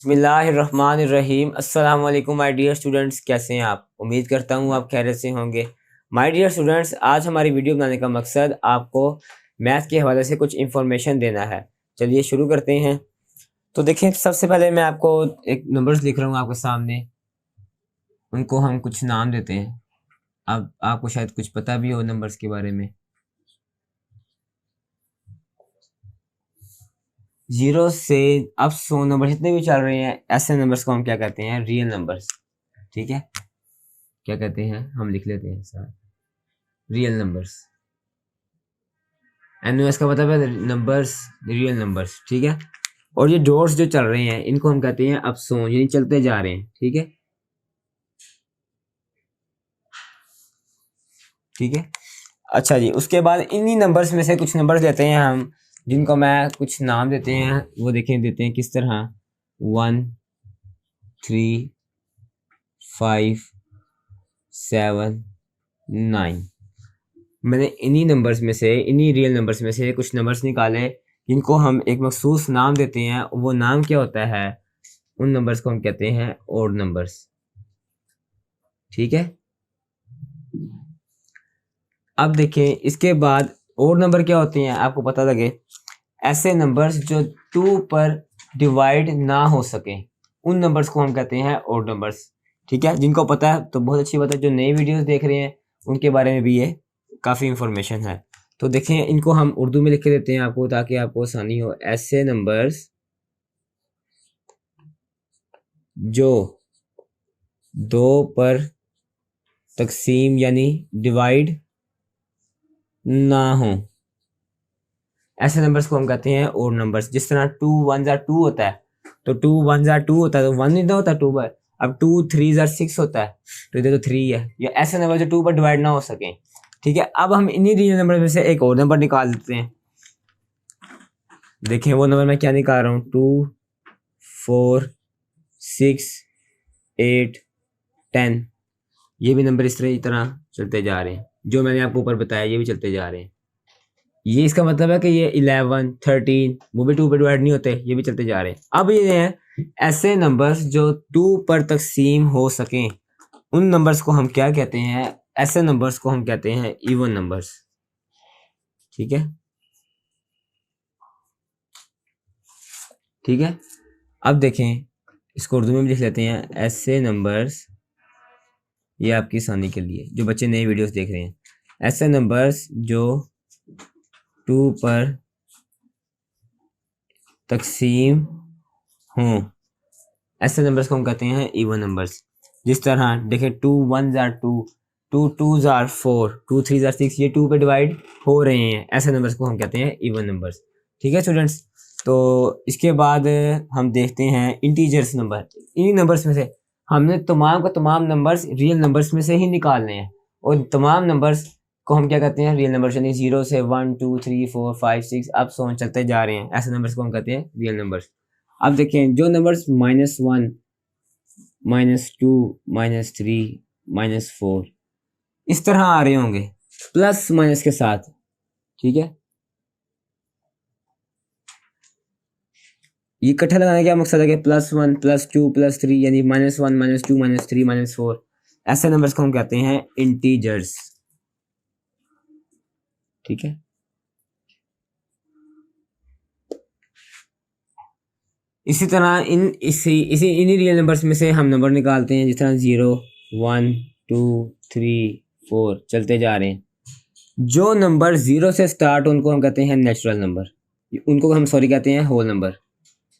बिस्मिल्लाहिर्रहमानिर्रहीम। अस्सलाम वालेकुम माय डियर स्टूडेंट्स, कैसे हैं आप? उम्मीद करता हूँ आप खैरियत से होंगे। माय डियर स्टूडेंट्स, आज हमारी वीडियो बनाने का मकसद आपको मैथ के हवाले से कुछ इन्फॉर्मेशन देना है। चलिए शुरू करते हैं। तो देखें, सबसे पहले मैं आपको एक नंबर्स लिख रहा हूँ आपके सामने, उनको हम कुछ नाम देते हैं। अब आपको शायद कुछ पता भी हो नंबर्स के बारे में। 0 से अब 100 नंबर जितने भी चल रहे हैं, ऐसे नंबर्स को हम क्या कहते हैं? Real numbers. ठीक है, क्या कहते हैं? हम लिख लेते हैं सर, रियल नंबर्स। एनओएस का मतलब है नंबर्स, रियल नंबर्स। ठीक है, और ये डॉट्स जो चल रहे हैं इनको हम कहते हैं अपसोन, यानी चलते जा रहे हैं। ठीक है, ठीक है। अच्छा जी, उसके बाद इन्हीं नंबर्स में से कुछ नंबर्स लेते हैं हम, जिनको मैं कुछ नाम देते हैं। वो देखें, देते हैं किस तरह: 1 3 5 7 9। मैंने इन्हीं नंबर्स में से, इन्हीं रियल नंबर्स में से कुछ नंबर्स निकाले जिनको हम एक मखसूस नाम देते हैं। वो नाम क्या होता है? उन नंबर्स को हम कहते हैं ओड नंबर्स। ठीक है, अब देखें इसके बाद ओड नंबर क्या होते हैं आपको पता लगे। ऐसे नंबर्स जो 2 पर डिवाइड ना हो सके, उन नंबर्स को हम कहते हैं ओड नंबर्स। ठीक है, जिनको पता है तो बहुत अच्छी बात है। जो नई वीडियोस देख रहे हैं उनके बारे में भी ये काफ़ी इंफॉर्मेशन है। तो देखें, इनको हम उर्दू में लिख के देते हैं आपको, ताकि आपको आसानी हो। ऐसे नंबर्स जो 2 पर तकसीम यानी डिवाइड ना हो, ऐसे नंबर्स को हम कहते हैं ओड नंबर्स। जिस तरह 2 1 2 होता है, तो 2 1 2 होता है, तो 1 नहीं ना होता 2 पर। अब 2 3 6 होता है, तो इधर तो 3 है। या ऐसे नंबर जो 2 पर डिवाइड ना हो सके। ठीक है, अब हम इन्हीं रियल नंबर में से एक और नंबर निकाल देते हैं। देखें वो नंबर मैं क्या निकाल रहा हूँ: 2 4 6 8 10। ये भी नंबर इस तरह चलते जा रहे हैं, जो मैंने आपको ऊपर बताया ये भी चलते जा रहे हैं। ये इसका मतलब है कि ये 11 13 वो भी 2 पर डिवाइड नहीं होते, ये भी चलते जा रहे हैं। अब ये हैं ऐसे नंबर्स जो 2 पर तकसीम हो सकें, उन नंबर्स को हम क्या कहते हैं? ऐसे नंबर्स को हम कहते हैं इवन नंबर्स। ठीक है, ठीक है। अब देखें, इसको उर्दू में भी लिख लेते हैं। ऐसे नंबर्स, ये आपकी आसानी के लिए जो बच्चे नए वीडियोस देख रहे हैं, ऐसे नंबर्स जो 2 पर तकसीम हों, ऐसे नंबर्स को हम कहते हैं इवन नंबर्स। जिस तरह देखें, 2 1 2, 2 2 4, 2 3 6, ये 2 पे डिवाइड हो रहे हैं। ऐसे नंबर्स को हम कहते हैं इवन नंबर्स। ठीक है स्टूडेंट्स, तो इसके बाद हम देखते हैं इंटीजर्स नंबर। इन्हीं नंबर्स में से हमने तमाम का तमाम नंबर्स रियल नंबर्स में से ही निकालने हैं, और तमाम नंबर्स को हम क्या कहते हैं? Real numbers. यानी 0 से 1 2 3 4 5 6 अब सो चलते जा रहे हैं, ऐसे नंबर्स को हम कहते हैं रियल नंबर्स। अब देखें, जो नंबर्स -1 -2 -3 -4 इस तरह आ रहे होंगे प्लस माइनस के साथ। ठीक है, ये इकट्ठा लगाने का क्या मकसद है कि +1 +2 +3, यानी -1 -2 -3 -4। ऐसे नंबर्स को हम कहते हैं इंटीजर्स। ठीक है, इसी तरह इन्हीं रियल नंबर्स में से हम नंबर निकालते हैं, जिस तरह 0 1 2 3 4 चलते जा रहे हैं। जो नंबर 0 से स्टार्ट हो उनको हम कहते हैं नेचुरल नंबर, उनको हम कहते हैं होल नंबर।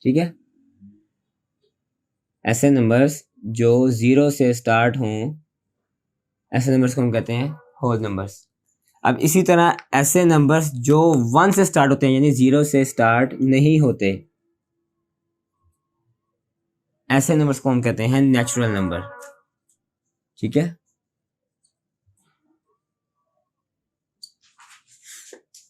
ठीक है, ऐसे नंबर्स जो 0 से स्टार्ट हों, ऐसे नंबर्स को हम कहते हैं होल नंबर्स। अब इसी तरह ऐसे नंबर्स जो 1 से स्टार्ट होते हैं, यानी 0 से स्टार्ट नहीं होते, ऐसे नंबर्स को हम कहते हैं नेचुरल नंबर। ठीक है,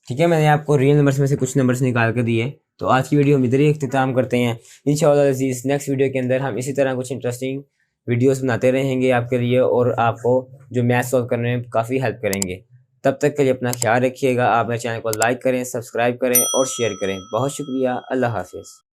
ठीक है, मैंने आपको रियल नंबर्स में से कुछ नंबर्स निकाल कर दिए। तो आज की वीडियो हम इधर ही इख्तिताम करते हैं। इंशाअल्लाह अज़ीज़ नेक्स्ट वीडियो के अंदर हम इसी तरह कुछ इंटरेस्टिंग वीडियोस बनाते रहेंगे आपके लिए, और आपको जो मैथ सॉल्व करने में काफ़ी हेल्प करेंगे। तब तक के लिए अपना ख्याल रखिएगा। आप मेरे चैनल को लाइक करें, सब्सक्राइब करें और शेयर करें। बहुत शुक्रिया। अल्लाह हाफिज़।